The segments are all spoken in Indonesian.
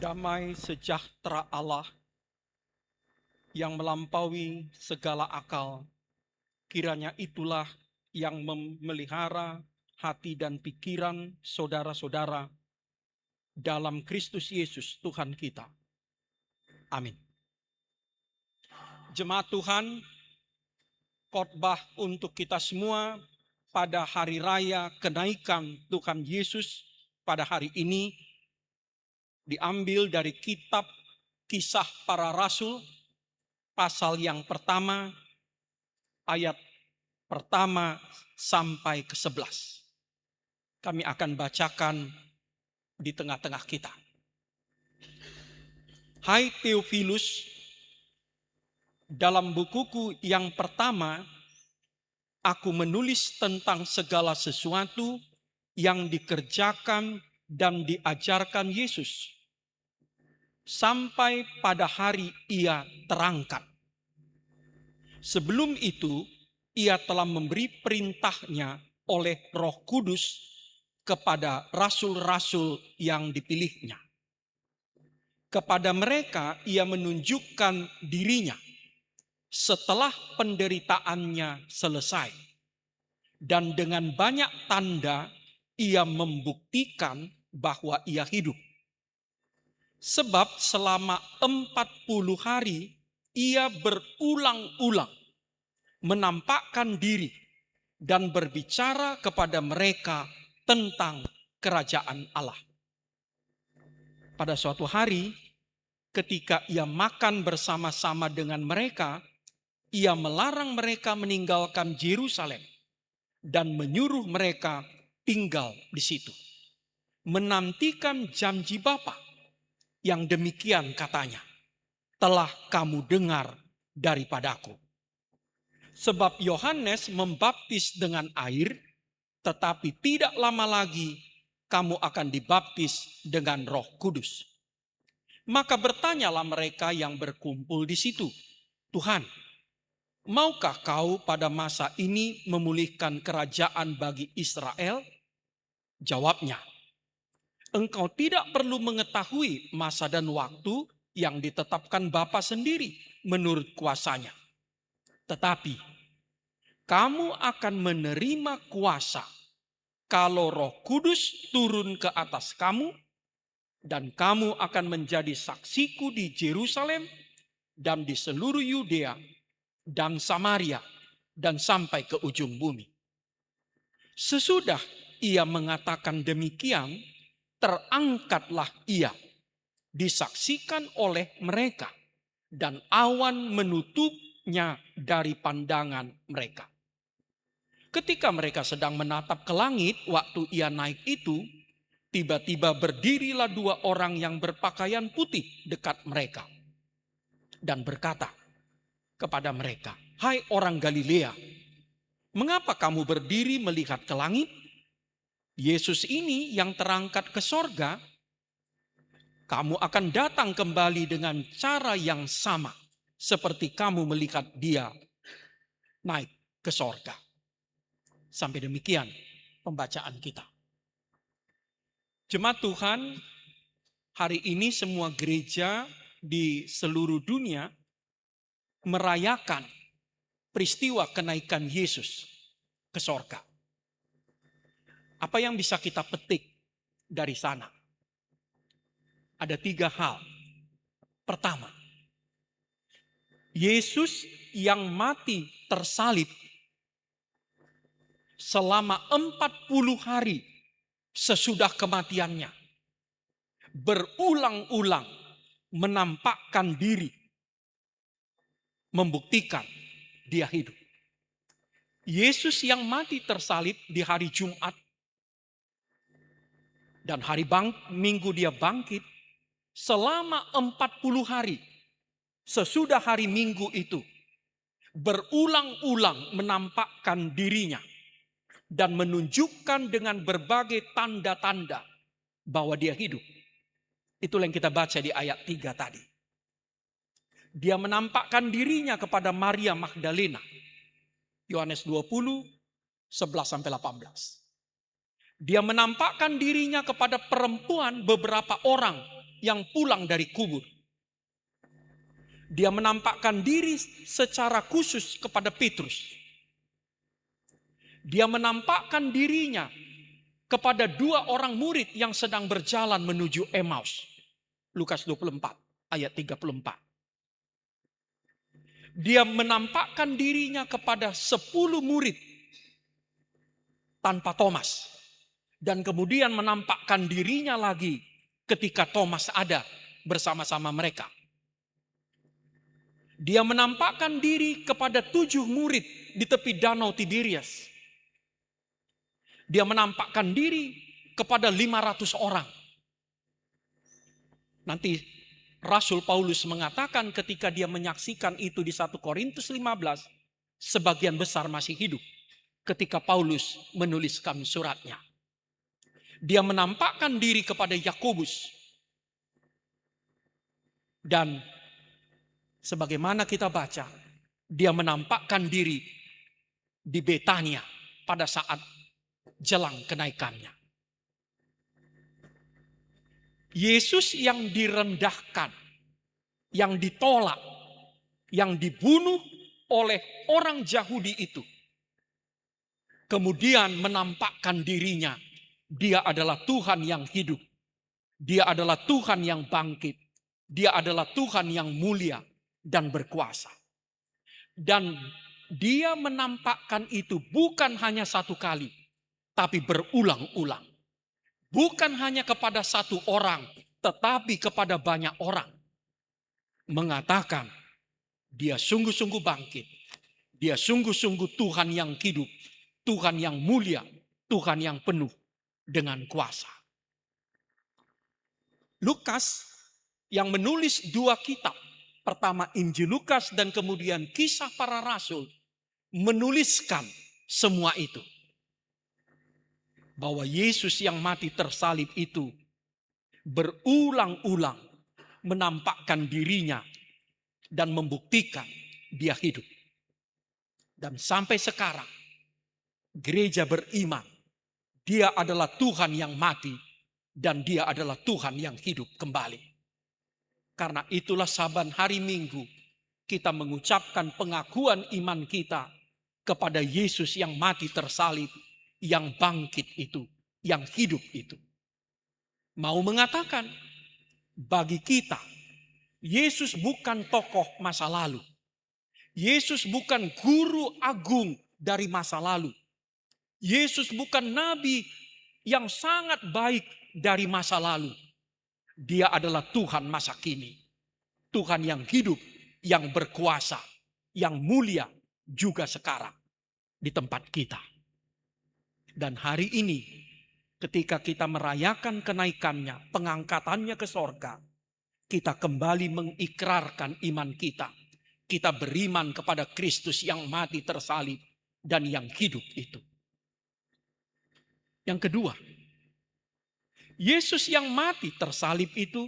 Damai sejahtera Allah yang melampaui segala akal, kiranya itulah yang memelihara hati dan pikiran saudara-saudara dalam Kristus Yesus Tuhan kita. Amin. Jemaat Tuhan, khotbah untuk kita semua pada hari raya kenaikan Tuhan Yesus pada hari ini diambil dari kitab Kisah Para Rasul, pasal yang pertama, ayat pertama sampai ke-11. Kami akan bacakan di tengah-tengah kita. Hai Theophilus, dalam bukuku yang pertama, aku menulis tentang segala sesuatu yang dikerjakan dan diajarkan Yesus, sampai pada hari Ia terangkat. Sebelum itu, Ia telah memberi perintahnya oleh Roh Kudus kepada rasul-rasul yang dipilihnya. Kepada mereka Ia menunjukkan dirinya setelah penderitaannya selesai. Dan dengan banyak tanda Ia membuktikan bahwa Ia hidup. Sebab selama 40 hari Ia berulang-ulang menampakkan diri dan berbicara kepada mereka tentang kerajaan Allah. Pada suatu hari, ketika Ia makan bersama-sama dengan mereka, Ia melarang mereka meninggalkan Yerusalem dan menyuruh mereka tinggal di situ, menantikan janji Bapa yang demikian katanya, telah kamu dengar daripadaku. Sebab Yohanes membaptis dengan air, tetapi tidak lama lagi kamu akan dibaptis dengan Roh Kudus. Maka bertanyalah mereka yang berkumpul di situ, Tuhan, maukah kau pada masa ini memulihkan kerajaan bagi Israel? Jawabnya, engkau tidak perlu mengetahui masa dan waktu yang ditetapkan Bapa sendiri menurut kuasanya. Tetapi kamu akan menerima kuasa kalau Roh Kudus turun ke atas kamu, dan kamu akan menjadi saksiku di Yerusalem dan di seluruh Yudea dan Samaria dan sampai ke ujung bumi. Sesudah Ia mengatakan demikian, terangkatlah Ia, disaksikan oleh mereka, dan awan menutupnya dari pandangan mereka. Ketika mereka sedang menatap ke langit waktu Ia naik itu, tiba-tiba berdirilah 2 orang yang berpakaian putih dekat mereka dan berkata kepada mereka, hai orang Galilea, mengapa kamu berdiri melihat ke langit? Yesus ini yang terangkat ke sorga, kamu akan datang kembali dengan cara yang sama seperti kamu melihat Dia naik ke sorga. Sampai demikian pembacaan kita. Jemaat Tuhan, hari ini semua gereja di seluruh dunia merayakan peristiwa kenaikan Yesus ke sorga. Apa yang bisa kita petik dari sana? Ada 3 hal. Pertama, Yesus yang mati tersalib selama 40 hari sesudah kematiannya, berulang-ulang menampakkan diri, membuktikan Dia hidup. Yesus yang mati tersalib di hari Jumat, dan hari Minggu Dia bangkit, selama 40 hari sesudah hari Minggu itu, berulang-ulang menampakkan dirinya dan menunjukkan dengan berbagai tanda-tanda bahwa Dia hidup. Itulah yang kita baca di ayat 3 tadi. Dia menampakkan dirinya kepada Maria Magdalena. Yohanes 20, 11-18. Dia menampakkan dirinya kepada perempuan beberapa orang yang pulang dari kubur. Dia menampakkan diri secara khusus kepada Petrus. Dia menampakkan dirinya kepada 2 orang murid yang sedang berjalan menuju Emmaus. Lukas 24 ayat 34. Dia menampakkan dirinya kepada 10 murid tanpa Thomas. Dan kemudian menampakkan dirinya lagi ketika Thomas ada bersama-sama mereka. Dia menampakkan diri kepada 7 murid di tepi danau Tiberias. Dia menampakkan diri kepada 500 orang. Nanti Rasul Paulus mengatakan ketika dia menyaksikan itu di 1 Korintus 15, sebagian besar masih hidup ketika Paulus menuliskan suratnya. Dia menampakkan diri kepada Yakobus. Dan sebagaimana kita baca, dia menampakkan diri di Betania pada saat jelang kenaikannya. Yesus yang direndahkan, yang ditolak, yang dibunuh oleh orang Yahudi itu, kemudian menampakkan dirinya. Dia adalah Tuhan yang hidup. Dia adalah Tuhan yang bangkit. Dia adalah Tuhan yang mulia dan berkuasa. Dan dia menampakkan itu bukan hanya 1 kali, tapi berulang-ulang. Bukan hanya kepada 1 orang, tetapi kepada banyak orang. Mengatakan, dia sungguh-sungguh bangkit. Dia sungguh-sungguh Tuhan yang hidup. Tuhan yang mulia. Tuhan yang penuh dengan kuasa. Lukas yang menulis 2 kitab. Pertama Injil Lukas dan kemudian Kisah Para Rasul. Menuliskan semua itu. Bahwa Yesus yang mati tersalib itu berulang-ulang menampakkan dirinya dan membuktikan dia hidup. Dan sampai sekarang gereja beriman dia adalah Tuhan yang mati dan dia adalah Tuhan yang hidup kembali. Karena itulah saban hari Minggu kita mengucapkan pengakuan iman kita kepada Yesus yang mati tersalib, yang bangkit itu, yang hidup itu. Mau mengatakan, bagi kita, Yesus bukan tokoh masa lalu. Yesus bukan guru agung dari masa lalu. Yesus bukan nabi yang sangat baik dari masa lalu. Dia adalah Tuhan masa kini. Tuhan yang hidup, yang berkuasa, yang mulia juga sekarang di tempat kita. Dan hari ini ketika kita merayakan kenaikannya, pengangkatannya ke sorga, kita kembali mengikrarkan iman kita. Kita beriman kepada Kristus yang mati tersalib dan yang hidup itu. Yang kedua, Yesus yang mati tersalib itu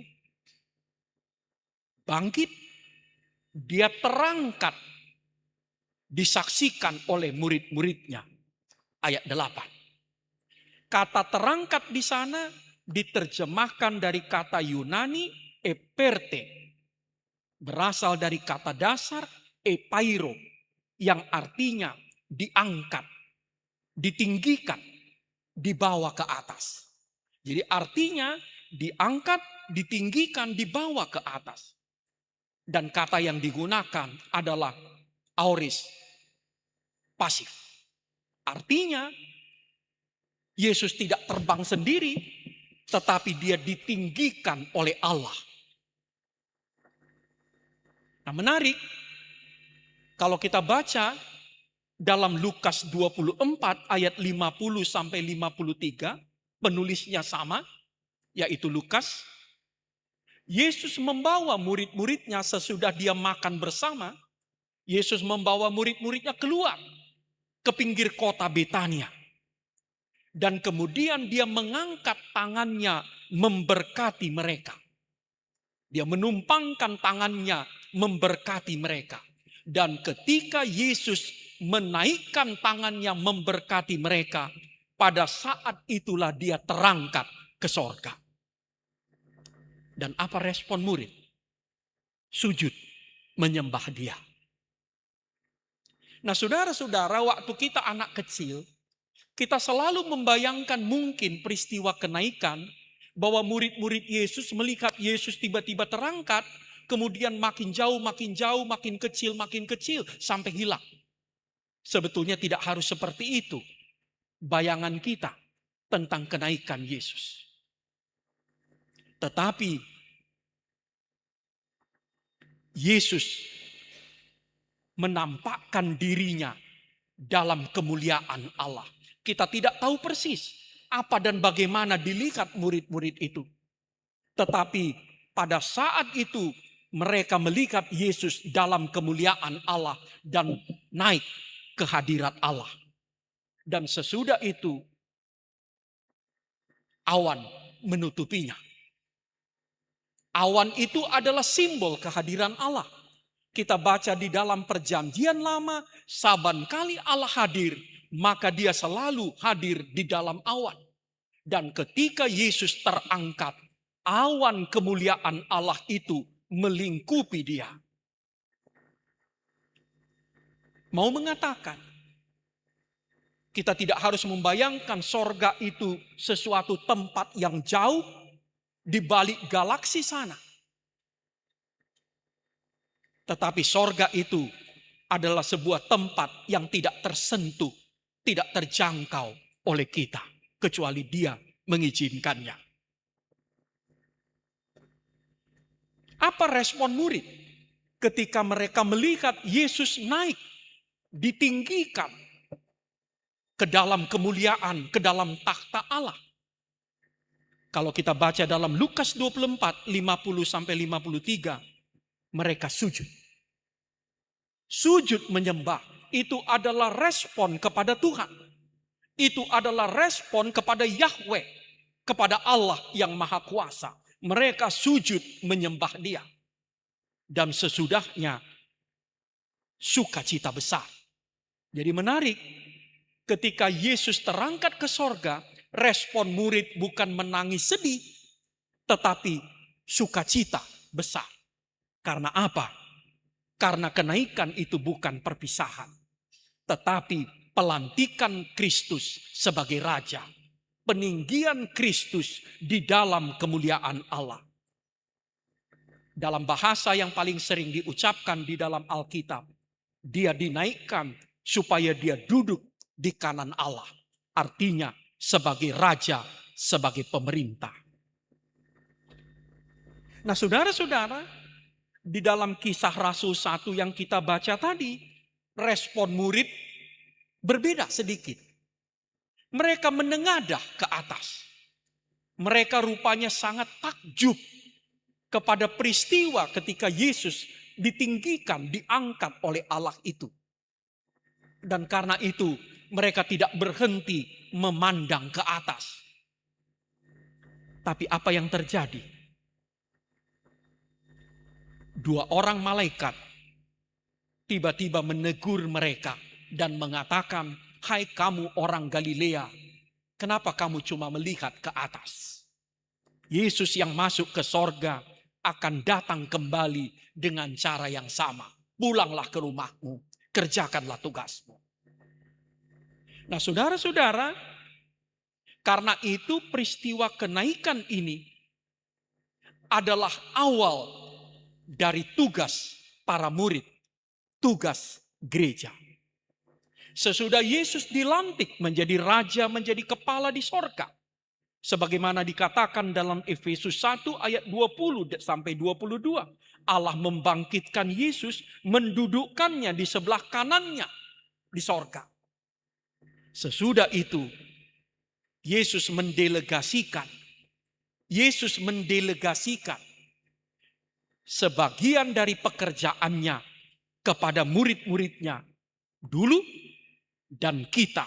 bangkit, dia terangkat, disaksikan oleh murid-muridnya. Ayat 8. Kata terangkat di sana diterjemahkan dari kata Yunani eperte, berasal dari kata dasar epairo, yang artinya diangkat, ditinggikan, dibawa ke atas. Jadi artinya diangkat, ditinggikan, dibawa ke atas. Dan kata yang digunakan adalah aorist, pasif. Artinya Yesus tidak terbang sendiri, tetapi dia ditinggikan oleh Allah. Nah, menarik kalau kita baca dalam Lukas 24 ayat 50 sampai 53, penulisnya sama, yaitu Lukas. Yesus membawa murid-muridnya sesudah dia makan bersama. Yesus membawa murid-muridnya keluar ke pinggir kota Betania. Dan kemudian dia mengangkat tangannya memberkati mereka. Dia menumpangkan tangannya memberkati mereka. Dan ketika Yesus menaikkan tangannya memberkati mereka, pada saat itulah dia terangkat ke sorga. Dan apa respon murid? Sujud menyembah dia. Nah saudara-saudara, waktu kita anak kecil, kita selalu membayangkan mungkin peristiwa kenaikan, bahwa murid-murid Yesus melihat Yesus tiba-tiba terangkat, kemudian makin jauh, makin kecil, sampai hilang. Sebetulnya tidak harus seperti itu bayangan kita tentang kenaikan Yesus. Tetapi Yesus menampakkan dirinya dalam kemuliaan Allah. Kita tidak tahu persis apa dan bagaimana dilihat murid-murid itu. Tetapi pada saat itu mereka melihat Yesus dalam kemuliaan Allah dan naik ke hadirat Allah. Dan sesudah itu awan menutupinya. Awan itu adalah simbol kehadiran Allah. Kita baca di dalam perjanjian lama, saban kali Allah hadir, maka dia selalu hadir di dalam awan. Dan ketika Yesus terangkat, awan kemuliaan Allah itu melingkupi dia. Mau mengatakan, kita tidak harus membayangkan sorga itu sesuatu tempat yang jauh di balik galaksi sana. Tetapi sorga itu adalah sebuah tempat yang tidak tersentuh, tidak terjangkau oleh kita, kecuali Dia mengizinkannya. Apa respon murid ketika mereka melihat Yesus naik, ditinggikan ke dalam kemuliaan, ke dalam takhta Allah? Kalau kita baca dalam Lukas 24, 50-53, mereka sujud. Sujud menyembah itu adalah respon kepada Tuhan. Itu adalah respon kepada Yahweh, kepada Allah yang Maha Kuasa. Mereka sujud menyembah Dia. Dan sesudahnya sukacita besar. Jadi menarik, ketika Yesus terangkat ke sorga, respon murid bukan menangis sedih, tetapi sukacita besar. Karena apa? Karena kenaikan itu bukan perpisahan, tetapi pelantikan Kristus sebagai Raja. Peninggian Kristus di dalam kemuliaan Allah. Dalam bahasa yang paling sering diucapkan di dalam Alkitab, Dia dinaikkan supaya Dia duduk di kanan Allah. Artinya sebagai Raja, sebagai pemerintah. Nah saudara-saudara, di dalam Kisah Rasul 1 yang kita baca tadi, respon murid berbeda sedikit. Mereka menengadah ke atas. Mereka rupanya sangat takjub kepada peristiwa ketika Yesus ditinggikan, diangkat oleh Allah itu. Dan karena itu mereka tidak berhenti memandang ke atas. Tapi apa yang terjadi? Dua orang malaikat tiba-tiba menegur mereka dan mengatakan, "Hai kamu orang Galilea, kenapa kamu cuma melihat ke atas? Yesus yang masuk ke sorga akan datang kembali dengan cara yang sama. Pulanglah ke rumahmu, kerjakanlah tugasmu." Nah saudara-saudara, karena itu peristiwa kenaikan ini adalah awal dari tugas para murid, tugas gereja. Sesudah Yesus dilantik menjadi raja, menjadi kepala di sorga, sebagaimana dikatakan dalam Efesus 1 ayat 20-22, Allah membangkitkan Yesus, mendudukkannya di sebelah kanannya di sorga. Sesudah itu Yesus mendelegasikan sebagian dari pekerjaannya kepada murid-muridnya dulu dan kita,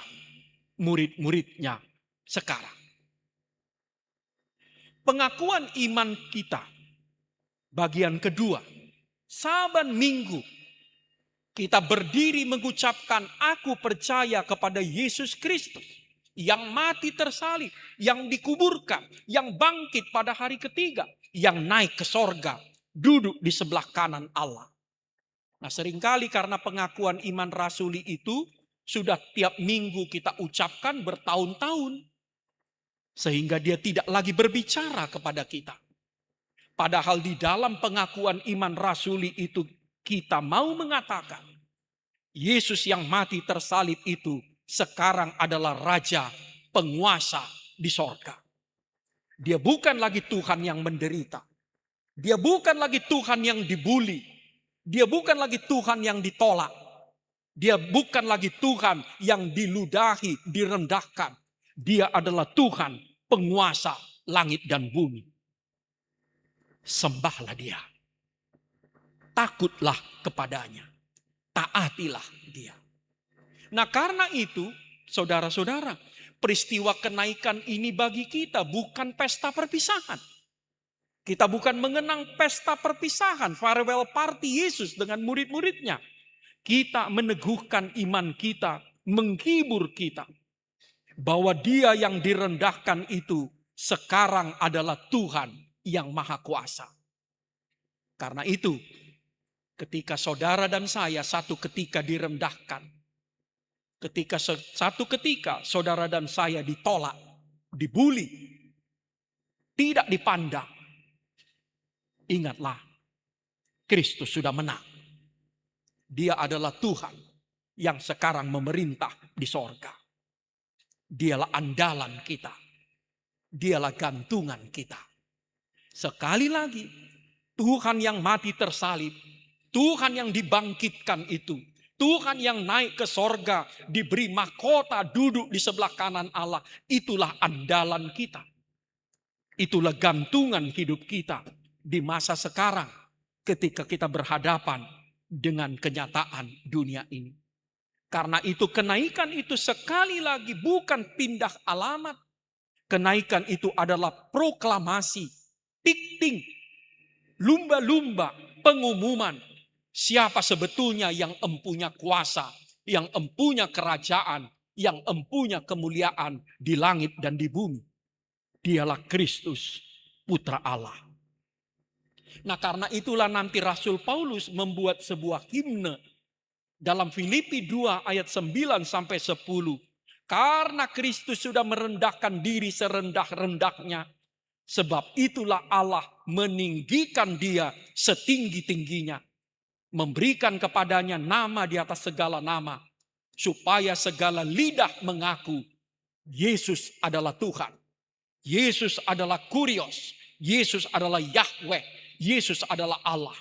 murid-muridnya sekarang. Pengakuan iman kita, bagian kedua, saban minggu kita berdiri mengucapkan, "Aku percaya kepada Yesus Kristus yang mati tersalib, yang dikuburkan, yang bangkit pada hari ketiga, yang naik ke sorga, duduk di sebelah kanan Allah. Nah, seringkali karena pengakuan iman rasuli itu sudah tiap minggu kita ucapkan bertahun-tahun, sehingga dia tidak lagi berbicara kepada kita. Padahal di dalam pengakuan iman rasuli itu kita mau mengatakan, Yesus yang mati tersalib itu sekarang adalah Raja penguasa di sorga. Dia bukan lagi Tuhan yang menderita. Dia bukan lagi Tuhan yang dibuli. Dia bukan lagi Tuhan yang ditolak. Dia bukan lagi Tuhan yang diludahi, direndahkan. Dia adalah Tuhan penguasa langit dan bumi. Sembahlah dia. Takutlah kepadanya. Taatilah dia. Nah, karena itu, saudara-saudara, peristiwa kenaikan ini bagi kita bukan pesta perpisahan. Kita bukan mengenang pesta perpisahan, farewell party Yesus dengan murid-muridnya. Kita meneguhkan iman kita, menghibur kita. Bahwa dia yang direndahkan itu sekarang adalah Tuhan yang Maha Kuasa. Karena itu, ketika saudara dan saya satu ketika direndahkan, ketika satu ketika saudara dan saya ditolak, dibuli, tidak dipandang, ingatlah, Kristus sudah menang. Dia adalah Tuhan yang sekarang memerintah di sorga. Dialah andalan kita. Dialah gantungan kita. Sekali lagi, Tuhan yang mati tersalib, Tuhan yang dibangkitkan itu, Tuhan yang naik ke sorga, diberi mahkota, duduk di sebelah kanan Allah. Itulah andalan kita. Itulah gantungan hidup kita di masa sekarang ketika kita berhadapan dengan kenyataan dunia ini. Karena itu kenaikan itu sekali lagi bukan pindah alamat. Kenaikan itu adalah proklamasi, tikting, lumba-lumba, pengumuman. Siapa sebetulnya yang empunya kuasa, yang empunya kerajaan, yang empunya kemuliaan di langit dan di bumi. Dialah Kristus, Putra Allah. Nah, karena itulah nanti Rasul Paulus membuat sebuah himne dalam Filipi 2 ayat 9 sampai 10. Karena Kristus sudah merendahkan diri serendah-rendahnya, sebab itulah Allah meninggikan dia setinggi-tingginya, memberikan kepadanya nama di atas segala nama, supaya segala lidah mengaku Yesus adalah Tuhan, Yesus adalah Kurios, Yesus adalah Yahweh, Yesus adalah Allah,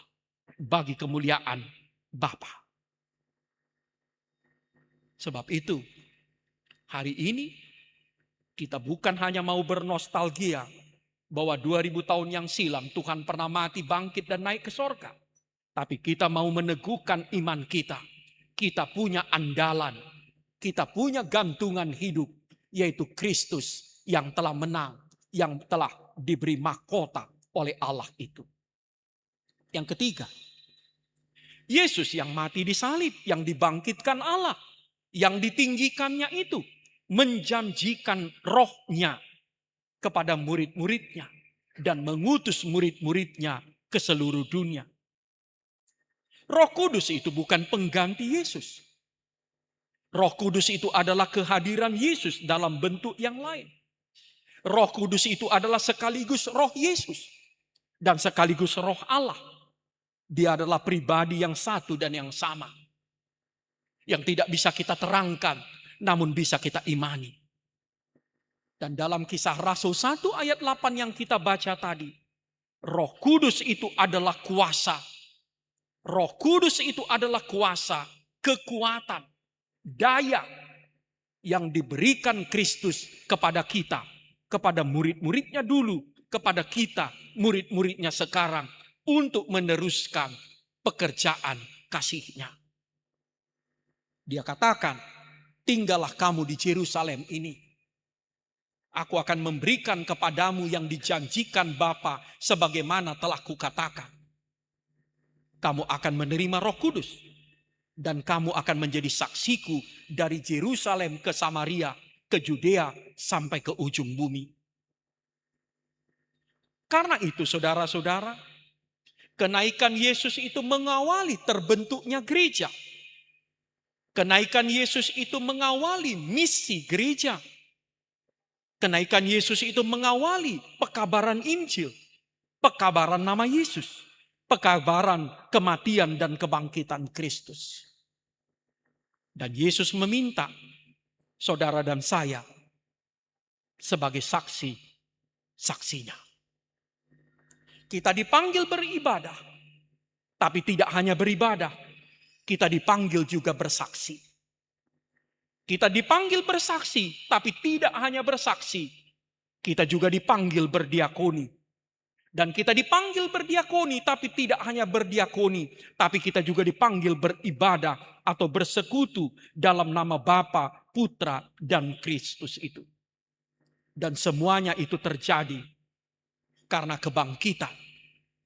bagi kemuliaan Bapa. Sebab itu, hari ini kita bukan hanya mau bernostalgia bahwa 2000 tahun yang silam Tuhan pernah mati, bangkit dan naik ke sorga. Tapi kita mau meneguhkan iman kita. Kita punya andalan, kita punya gantungan hidup, yaitu Kristus yang telah menang, yang telah diberi mahkota oleh Allah itu. Yang ketiga, Yesus yang mati di salib, yang dibangkitkan Allah, yang ditinggikannya itu menjanjikan rohnya kepada murid-muridnya dan mengutus murid-muridnya ke seluruh dunia. Roh Kudus itu bukan pengganti Yesus. Roh Kudus itu adalah kehadiran Yesus dalam bentuk yang lain. Roh Kudus itu adalah sekaligus roh Yesus dan sekaligus roh Allah. Dia adalah pribadi yang satu dan yang sama, yang tidak bisa kita terangkan, namun bisa kita imani. Dan dalam Kisah Rasul 1 ayat 8 yang kita baca tadi, Roh Kudus itu adalah kuasa. Roh Kudus itu adalah kuasa, kekuatan, daya yang diberikan Kristus kepada kita, kepada murid-muridnya dulu, kepada kita, murid-muridnya sekarang, untuk meneruskan pekerjaan kasih-Nya. Dia katakan, tinggallah kamu di Yerusalem ini. Aku akan memberikan kepadamu yang dijanjikan Bapa sebagaimana telah kukatakan. Kamu akan menerima Roh Kudus dan kamu akan menjadi saksiku dari Yerusalem ke Samaria, ke ke Yudea sampai ke ujung bumi. Karena itu saudara-saudara, kenaikan Yesus itu mengawali terbentuknya gereja. Kenaikan Yesus itu mengawali misi gereja. Kenaikan Yesus itu mengawali pekabaran Injil, pekabaran nama Yesus, pekabaran kematian dan kebangkitan Kristus. Dan Yesus meminta saudara dan saya sebagai saksinya. Kita dipanggil beribadah, tapi tidak hanya beribadah, kita dipanggil juga bersaksi. Kita dipanggil bersaksi, tapi tidak hanya bersaksi. Kita juga dipanggil berdiakoni. Dan kita dipanggil berdiakoni, tapi tidak hanya berdiakoni. Tapi kita juga dipanggil beribadah atau bersekutu dalam nama Bapa, Putra, dan Kristus itu. Dan semuanya itu terjadi karena kebangkitan,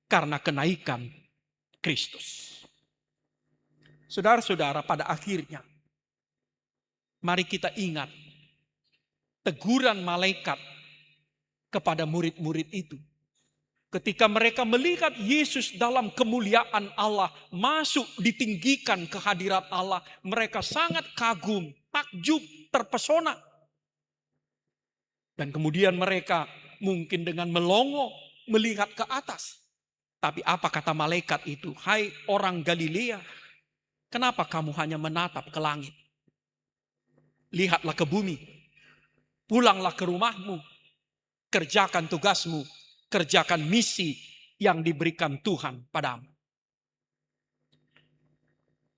karena kenaikan Kristus. Saudara-saudara, pada akhirnya, mari kita ingat teguran malaikat kepada murid-murid itu. Ketika mereka melihat Yesus dalam kemuliaan Allah, masuk ditinggikan ke hadirat Allah, mereka sangat kagum, takjub, terpesona. Dan kemudian mereka mungkin dengan melongo melihat ke atas. Tapi apa kata malaikat itu? Hai orang Galilea, kenapa kamu hanya menatap ke langit? Lihatlah ke bumi, pulanglah ke rumahmu, kerjakan tugasmu, kerjakan misi yang diberikan Tuhan padamu.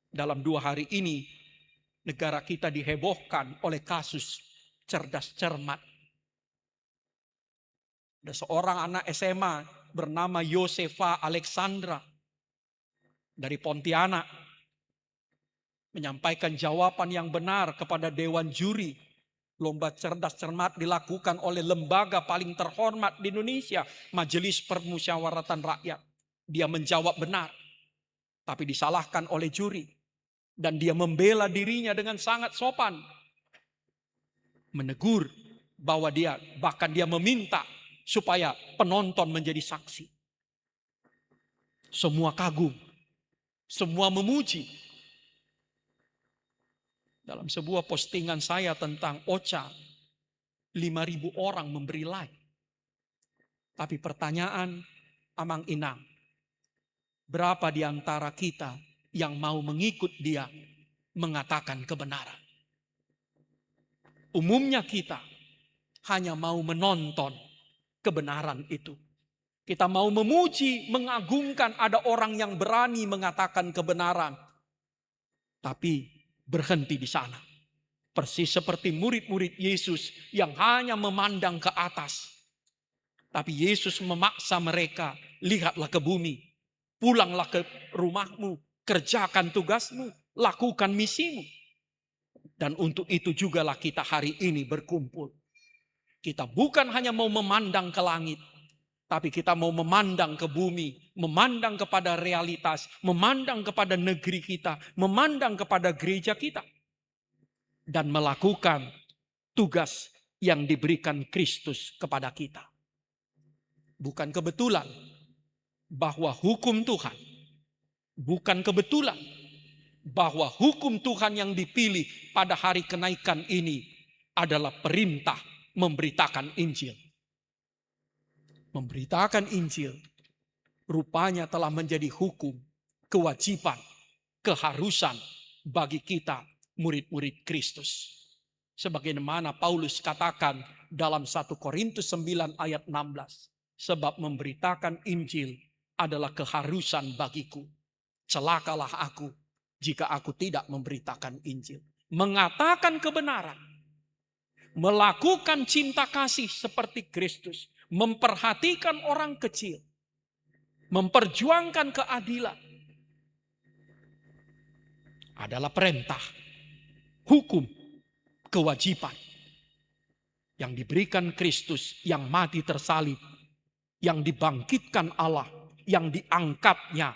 Dalam 2 hari ini, negara kita dihebohkan oleh kasus cerdas cermat. Ada seorang anak SMA bernama Yosefa Alexandra dari Pontianak, menyampaikan jawaban yang benar kepada Dewan Juri. Lomba cerdas cermat dilakukan oleh lembaga paling terhormat di Indonesia, Majelis Permusyawaratan Rakyat. Dia menjawab benar, tapi disalahkan oleh juri. Dan dia membela dirinya dengan sangat sopan. Menegur bahwa bahkan dia meminta supaya penonton menjadi saksi. Semua kagum, semua memuji. Dalam sebuah postingan saya tentang Ocha, 5.000 orang memberi like. Tapi pertanyaan amang inang, berapa di antara kita yang mau mengikut dia mengatakan kebenaran? Umumnya kita hanya mau menonton kebenaran itu. Kita mau memuji, mengagungkan ada orang yang berani mengatakan kebenaran. Tapi berhenti di sana. Persis seperti murid-murid Yesus yang hanya memandang ke atas. Tapi Yesus memaksa mereka, lihatlah ke bumi, pulanglah ke rumahmu, kerjakan tugasmu, lakukan misimu. Dan untuk itu jugalah kita hari ini berkumpul. Kita bukan hanya mau memandang ke langit, tapi kita mau memandang ke bumi, memandang kepada realitas, memandang kepada negeri kita, memandang kepada gereja kita. Dan melakukan tugas yang diberikan Kristus kepada kita. Bukan kebetulan bahwa hukum Tuhan, bukan kebetulan bahwa hukum Tuhan yang dipilih pada hari kenaikan ini adalah perintah memberitakan Injil. Memberitakan Injil rupanya telah menjadi hukum, kewajiban, keharusan bagi kita murid-murid Kristus. Sebagaimana Paulus katakan dalam 1 Korintus 9 ayat 16. Sebab memberitakan Injil adalah keharusan bagiku. Celakalah aku jika aku tidak memberitakan Injil. Mengatakan kebenaran. Melakukan cinta kasih seperti Kristus. Memperhatikan orang kecil. Memperjuangkan keadilan. Adalah perintah. Hukum. Kewajiban. Yang diberikan Kristus yang mati tersalib. Yang dibangkitkan Allah. Yang diangkatnya.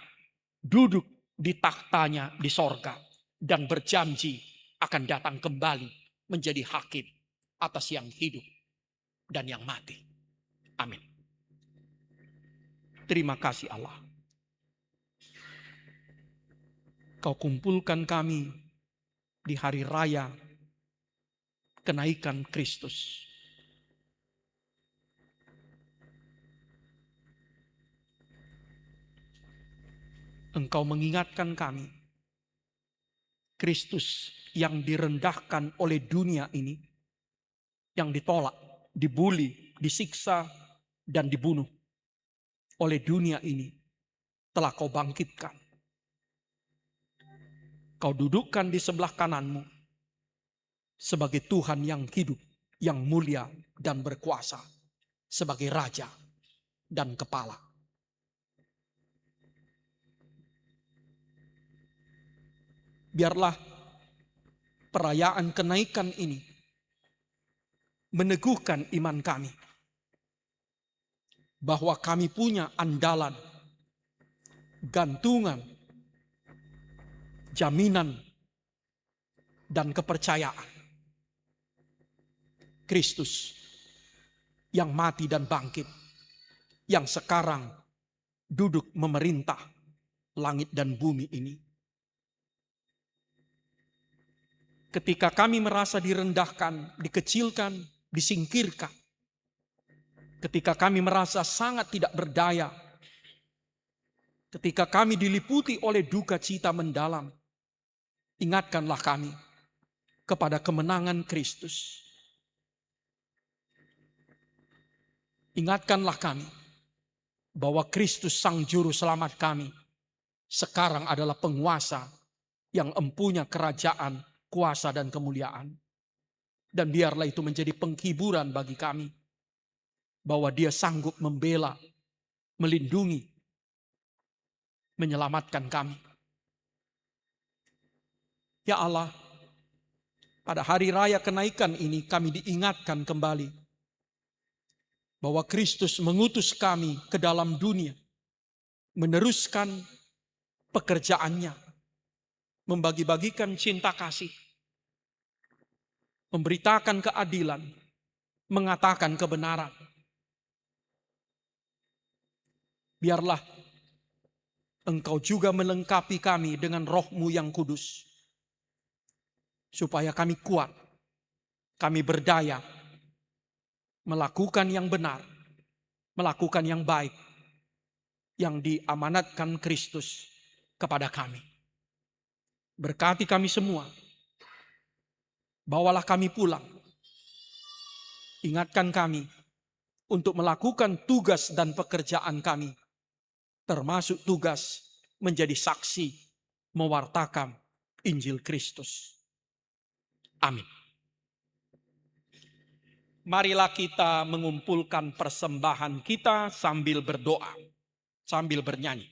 Duduk di tahtanya di sorga. Dan berjanji akan datang kembali menjadi hakim atas yang hidup dan yang mati. Amin. Terima kasih Allah. Kau kumpulkan kami di hari raya kenaikan Kristus. Engkau mengingatkan kami, Kristus yang direndahkan oleh dunia ini, yang ditolak, dibuli, disiksa, dan dibunuh oleh dunia ini, telah kau bangkitkan. Kau dudukkan di sebelah kananmu sebagai Tuhan yang hidup, yang mulia dan berkuasa, sebagai Raja dan Kepala. Biarlah perayaan kenaikan ini meneguhkan iman kami, bahwa kami punya andalan, gantungan, jaminan, dan kepercayaan. Kristus yang mati dan bangkit, yang sekarang duduk memerintah langit dan bumi ini. Ketika kami merasa direndahkan, dikecilkan, disingkirkan, ketika kami merasa sangat tidak berdaya, ketika kami diliputi oleh duka cita mendalam, ingatkanlah kami kepada kemenangan Kristus. Ingatkanlah kami bahwa Kristus Sang Juru Selamat kami sekarang adalah penguasa yang empunya kerajaan, kuasa, dan kemuliaan. Dan biarlah itu menjadi penghiburan bagi kami, bahwa Dia sanggup membela, melindungi, menyelamatkan kami. Ya Allah, pada hari raya kenaikan ini kami diingatkan kembali bahwa Kristus mengutus kami ke dalam dunia, meneruskan pekerjaannya, membagi-bagikan cinta kasih, memberitakan keadilan, mengatakan kebenaran. Biarlah Engkau juga melengkapi kami dengan Roh-Mu yang kudus, supaya kami kuat, kami berdaya, melakukan yang benar, melakukan yang baik, yang diamanatkan Kristus kepada kami. Berkati kami semua, bawalah kami pulang, ingatkan kami untuk melakukan tugas dan pekerjaan kami, termasuk tugas menjadi saksi mewartakan Injil Kristus. Amin. Marilah kita mengumpulkan persembahan kita sambil berdoa, sambil bernyanyi.